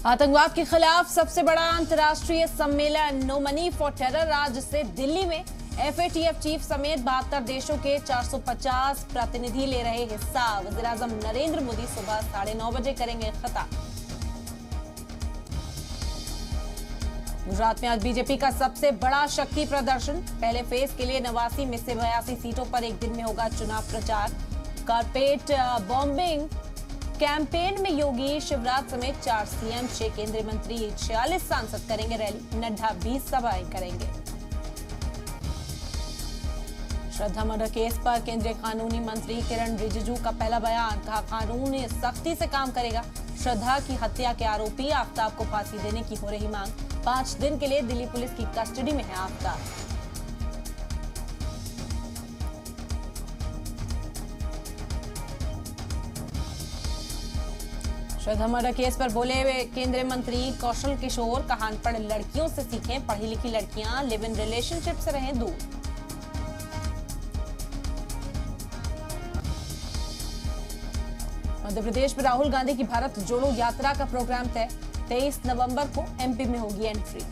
आतंकवाद के खिलाफ सबसे बड़ा अंतर्राष्ट्रीय सम्मेलन नो मनी फॉर टेरर आज से दिल्ली में एफएटीएफ चीफ समेत 72 देशों के 450 प्रतिनिधि ले रहे हिस्सा। वज़ीर-ए-आज़म नरेंद्र मोदी सुबह 9:30 बजे करेंगे खिताब। गुजरात में आज बीजेपी का सबसे बड़ा शक्ति प्रदर्शन। पहले फेज के लिए 89 में से 82 सीटों पर एक दिन में होगा चुनाव प्रचार। कारपेट बॉम्बिंग कैंपेन में योगी, शिवराज समेत 4 सीएम, 6 केंद्रीय मंत्री, 46 सांसद करेंगे रैली। नड्डा 20 सभाएं करेंगे। श्रद्धा मर्डर केस पर केंद्रीय कानूनी मंत्री किरण रिजिजू का पहला बयान। कहा, कानून सख्ती से काम करेगा। श्रद्धा की हत्या के आरोपी आफ्ताब को फांसी देने की हो रही मांग। 5 दिन के लिए दिल्ली पुलिस की कस्टडी में है आफ्ताब। श्रद्धा मर्डर केस पर बोले केंद्रीय मंत्री कौशल किशोर। कहा, अनपढ़ लड़कियों से सीखें, पढ़ी लिखी लड़कियां लिव इन रिलेशनशिप से रहें दूर। मध्य प्रदेश में राहुल गांधी की भारत जोड़ो यात्रा का प्रोग्राम तय। 23 नवंबर को एमपी में होगी एंट्री।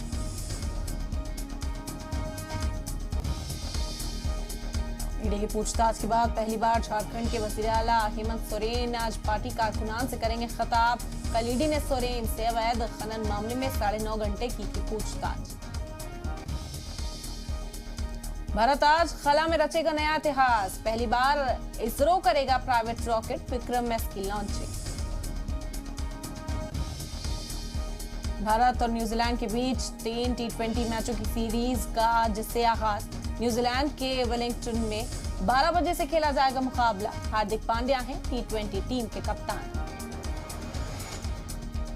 ईडी की पूछताछ के बाद पहली बार झारखंड के वजीर आला हेमंत सोरेन आज पार्टी कारकुनान से करेंगे खिताब। कल ईडी ने सोरेन से अवैध खनन मामले में 9.5 घंटे की पूछताछ। भारत आज खला में रचेगा नया इतिहास। पहली बार इसरो करेगा प्राइवेट रॉकेट विक्रम-एस की लॉन्चिंग। भारत और न्यूजीलैंड के बीच 3 T20 मैचों की सीरीज का आज से आगाज। न्यूजीलैंड के वेलिंगटन में 12 बजे से खेला जाएगा मुकाबला। हार्दिक पांड्या हैं T20 टीम के कप्तान।